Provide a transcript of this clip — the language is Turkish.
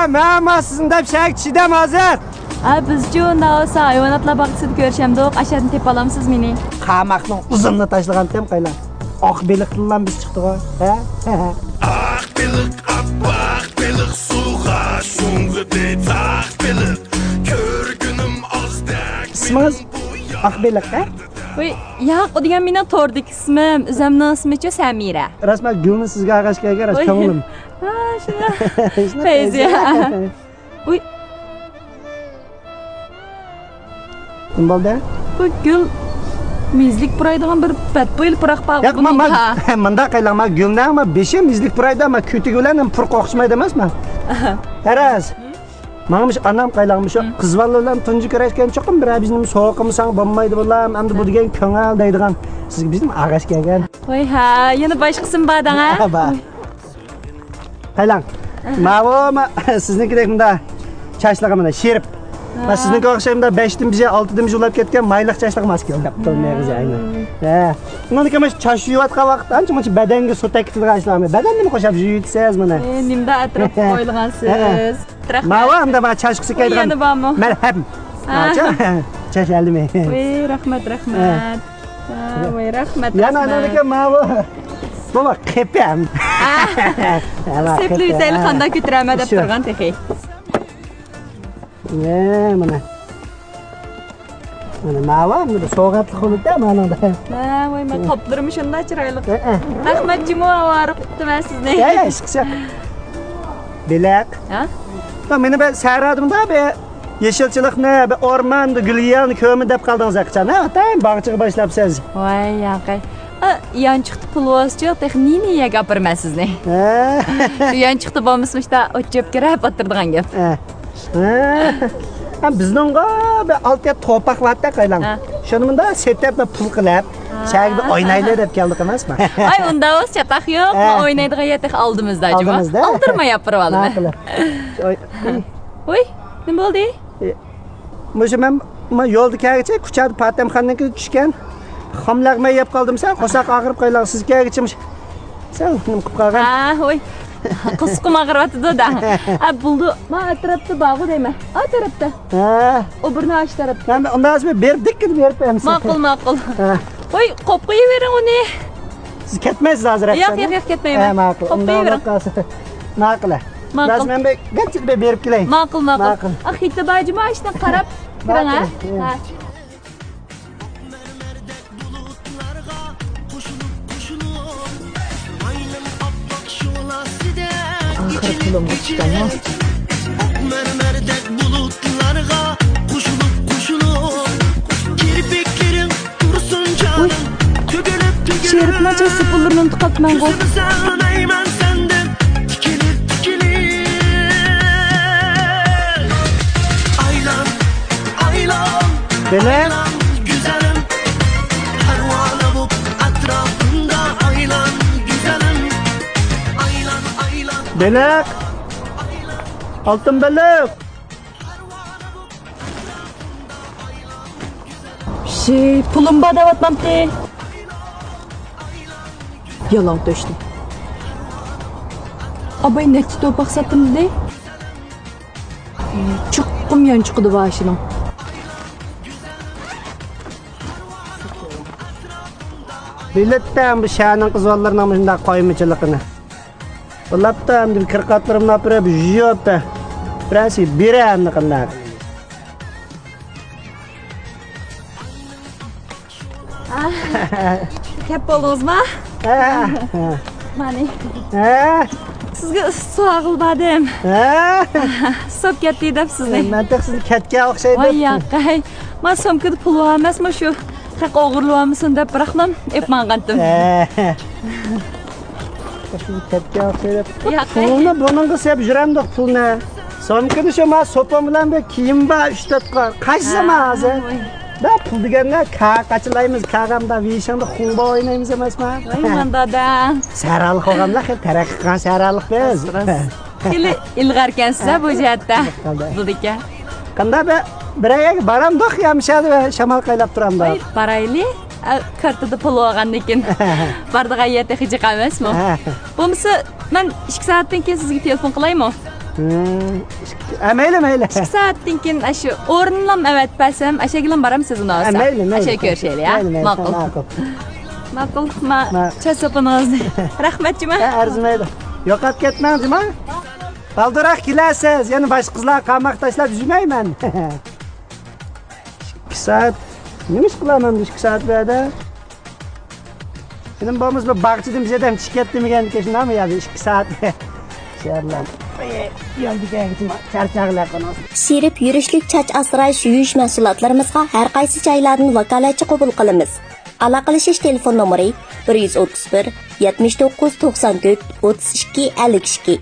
Men sizin de pişak çiğdem hazır. Bizce onda olsa hayvanatla bakısını görüşemdik. Aşağıdan tep alamsız meni. Qamakның uzunluğu taşlagan tem qaylan. Ak beliklilan biz çıktık ha. Ak belik, ak belik suğa şungıdı tak belik. Körgünüm azdak. İsminiz Ak belik ha? Oy, ya o degan meni tordik ismim. Üzümün ismi Samira. Rasman gülni sizga ağaç kelgan ras ko'nglim. Ha, shuna. Feyzi. Oy, Kim bo'ldi? bu gül mizlik buraydigan bir batbo'yil puraq baq. Yo'q, men menda qaylanma gülni ama beshi mizlik burayda ama kütük bilan pur qoqishmaydi emasmi? Taraz. Mağmış anam qaylanmış o kız vallalan tuncu körəşkən çoxum bir bizim soğuqımsan bombaydı bolam endi bu degan köngəl deydigan siz bizim ağaç kelgan. Oy ha, yana başqasın badan ha. Ba. Qaylan. Mavo siznikidek bunda çaşlığı mında şerip. Ben sizinki oxşayımda 5'dim bize 6'dım julap ketken maylıq çaşlığı mas keldi. Tolmayğız aynen. Bundan kemiş çaş yuyatqa vaqt ancha badanga su tektilgan açlamı. Badanni mi qo'shab yuyutsiz mana? Nimda atrof qo'yilgansiz. Mavo hamda ma çaşqısı kelgan. Yana bormi? Merhaba. Çaş eldimi. Voy, rahmat. Voy, rahmat. Yana anadaki mavo. Baba qepam. Sepli yüzeyli xanda kütürəmə deb turğan texi. Mana. Mana mavo bunda soğuqatlı olub da mana da. Voy, mən toplarım şunda çıraylı. Rahmat Cimo varıb mən sizni. Ya, sıqsa. Bilak. Ha? Da meni ben səhradım da be yeşilçilik ne be orman da gülyan kömü dep qaldınız aqçan. Ha, tam bağçığı başlapsınız. Voy, yaqay. Yan çıxdı pulvasçı texnini ya gapırma sizni. Yan çıxdı bolmasmışda o cöpkə rəb atırdıgan gap. Bizning be alt yat topak vatda qaylan. Şununda setep ve pul qilib, şagida oynaylar deb keldik emasmi? Ay, onda o'z chataq yo'q. O'ynaydigan yeteq oldimizda acaba. Aldırma yapırıb alma. Oy, nima bo'ldi? Muşu men yo'lda kelgacha kuchada patamxonaga tushgan. Xamlag'may yeb qoldim sen, qo'saq ag'rib qaylan siz kelgacha. Sen nima qilib qolgan? Ha, oy. Qısqım ağrıvatdı da. Buldu. Ma atrapta bağı deyme. Atrapta. O birini aç tarafta. Ben ondan sonra berdik ki berip emsin. Maqul. Oy, qopqoyu verin onu. Siz ketmeysiz hazır akşam. Yo'q, ketmeyman. Maqul. Qopqoyu verin. Maqul. Lazım ben gachik be berip kelay. Maqul. Hitta bacıma açdan qarab kiran ha. Ahır pulum uçtan ya. Mermerdek bulutlarga koşulup kirpiklerin dursun canım tügülüp Şerif naça sıfırlarını tıkatman qol. Sağlayman senden tikilip Aylan Bele. güzelim Pervane bu etrafında aylan güzelim Aylan Belek. Altın belek. Pulum badavatmam te. Yalan döştü. Abay neçi topak satım de. Çıqqım yan çıqdı başının. Bilettem bu şahının kızvallarına mı koymacılıkını. Bulaptam bir kırkatlarımın apırıp jiyop da. Prensi biri anlı kındak. Kep oldunuz mu? Mani. Sizge su ağılmadım. Sop ketdi dep sizni. Ben de sizni ketke oxşaydı. Vay yaqay. Ma somkada pul var emasmi shu? Haq o'g'irlayapmisan deb rahlam ep manqandim. Sizni ketke oxşaydı. Yaqay. Pulni buningga sep juramdiq pulni. Somkada shu ma sopam bilan bir kiyim va 3-4 qaç zaman hozir. Da pul deganda qachilaymiz, kag'amda vishanda xumba o'ynaymiz emasmi? Voy mandada. Saraliq olganlar taraqqiy qilgan saraliq biz. Xili ilg'arkansiz bu jihatda. Budika. Qanday bir ayaga baramdoq yamshadi va shamol qaylab turamdi. Voy, barayli. Kartada pul olgandan keyin bardiga yete hiji qilmasmi? Bo'lmasa men 2 soatdan keyin sizga telefon qilaymi? Mayli. 2 saatdan keyin shu o'rnilam avatpasam, ashagilam baramsiz uni olsa. Mayli. Asha ko'rishaylik, ha? Ma'qul. Ma'qul. Ma choy so'pingizni. Rahmatjima. Arzimaydi. Yo'qotib ketmangizmi? Baldiroq kelasiz. Yana boshqa qizlar qamoq tashlab yurmayman. 2 soat. Nima ish qilaman 2 soat bu yerda? Benim babamız bu bakçıdım bize de şikayet demeyen kesin ama ya 2 saat. Şerlan. Yolda geldim. Çarçağlar konusu. Şerif yurishlik chach asrash yuyish mahsulotlarimizga har qaysi joylardan vakolatchi qabul qilamiz. Aloqalashish telefon nomeri 131 79 94 32 52.